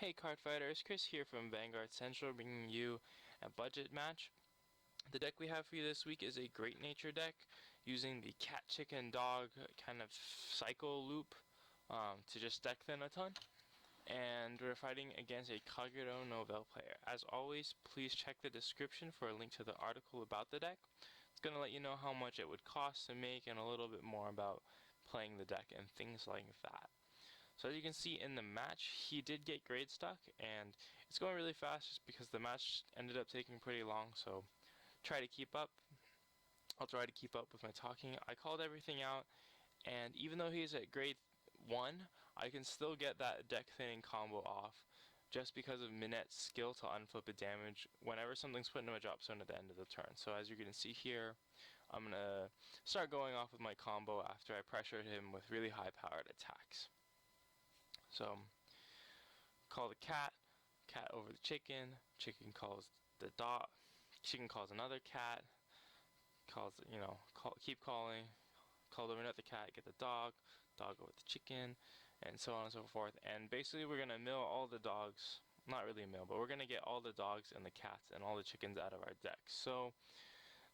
Hey card fighters, Chris here from Vanguard Central, bringing you a budget match. The deck we have for you this week is a Great Nature deck, using the cat, chicken, dog kind of cycle loop to just deck thin a ton. And we're fighting against a Kagero Novel player. As always, please check the description for a link to the article about the deck. It's going to let you know how much it would cost to make and a little bit more about playing the deck and things like that. So as you can see in the match, he did get grade stuck, and it's going really fast just because the match ended up taking pretty long, so try to keep up. I'll try to keep up with my talking. I called everything out, and even though he's at grade 1, I can still get that deck thinning combo off just because of Minette's skill to unflip a damage whenever something's put into a drop zone at the end of the turn. So as you can see here, I'm going to start going off with my combo after I pressured him with really high powered attacks. So, call the cat over the chicken calls the dog, chicken calls another cat, keep calling, call over another cat, get the dog over the chicken, and so on and so forth. And basically we're going to mill all the dogs, not really mill, but we're going to get all the dogs and the cats and all the chickens out of our deck. So,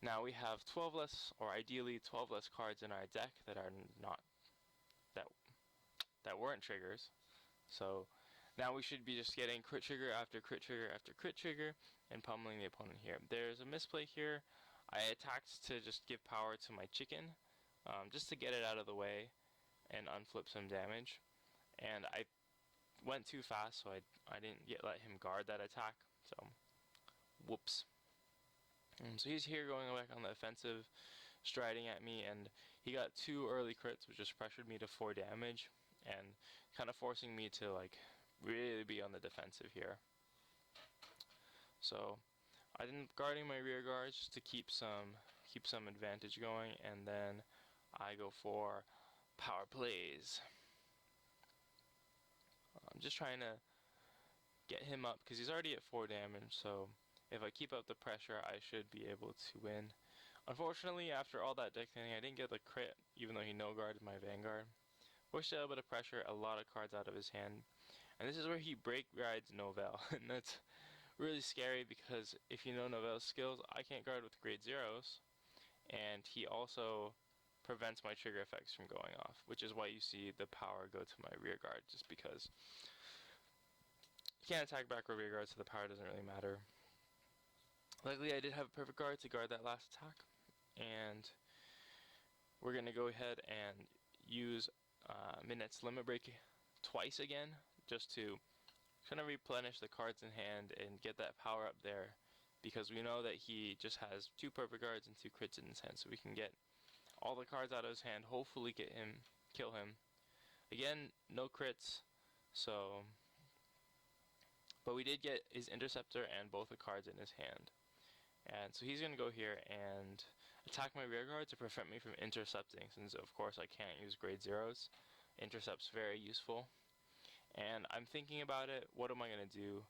now we have 12 less, or ideally 12 less cards in our deck that are not, that weren't triggers. So now we should be just getting crit trigger after crit trigger after crit trigger and pummeling the opponent here. There's a misplay here. I attacked to just give power to my chicken, just to get it out of the way and unflip some damage. And I went too fast, so I didn't let him guard that attack. So, whoops. So he's here going back on the offensive, striding at me, and he got 2 early crits, which just pressured me to 4 damage. And kind of forcing me to really be on the defensive here. So I didn't guarding my rear guards just to keep some advantage going, and then I go for power plays. I'm just trying to get him up because he's already at 4 damage, so if I keep up the pressure I should be able to win. Unfortunately, after all that deck thinning, I didn't get the crit even though he no guarded my Vanguard. We're still able to pressure a lot of cards out of his hand. And this is where he break rides Novel. And that's really scary because if you know Novel's skills, I can't guard with grade 0s. And he also prevents my trigger effects from going off, which is why you see the power go to my rear guard, just because you can't attack back or rear guard, so the power doesn't really matter. Luckily I did have a perfect guard to guard that last attack. And we're going to go ahead and use Minette's limit break twice again, just to kind of replenish the cards in hand and get that power up there, because we know that he just has 2 perfect guards and 2 crits in his hand, so we can get all the cards out of his hand, hopefully kill him. Again, no crits, so, but we did get his interceptor and both the cards in his hand. And so he's going to go here and attack my rear guard to prevent me from intercepting, since of course I can't use grade 0s. Intercept's very useful. And I'm thinking about it, what am I going to do?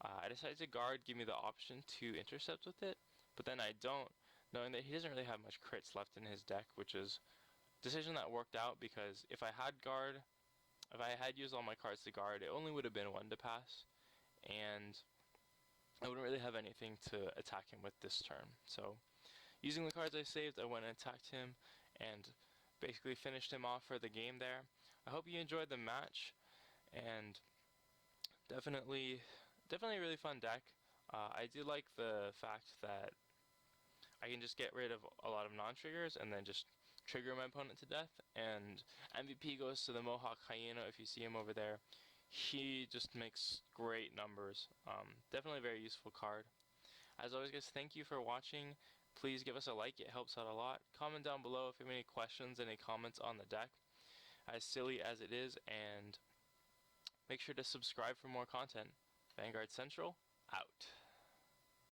I decided to guard, give me the option to intercept with it, but then I don't, knowing that he doesn't really have much crits left in his deck, which is a decision that worked out, because if I had used all my cards to guard, it only would have been 1 to pass, and I wouldn't really have anything to attack him with this turn. So, using the cards I saved, I went and attacked him and basically finished him off for the game there. I hope you enjoyed the match, and definitely a really fun deck. I do like the fact that I can just get rid of a lot of non-triggers and then just trigger my opponent to death, and MVP goes to the Mohawk Hyena if you see him over there. He just makes great numbers. Definitely a very useful card. As always guys, thank you for watching. Please give us a like, it helps out a lot. Comment down below if you have any questions, any comments on the deck, as silly as it is, and make sure to subscribe for more content. Vanguard Central, out.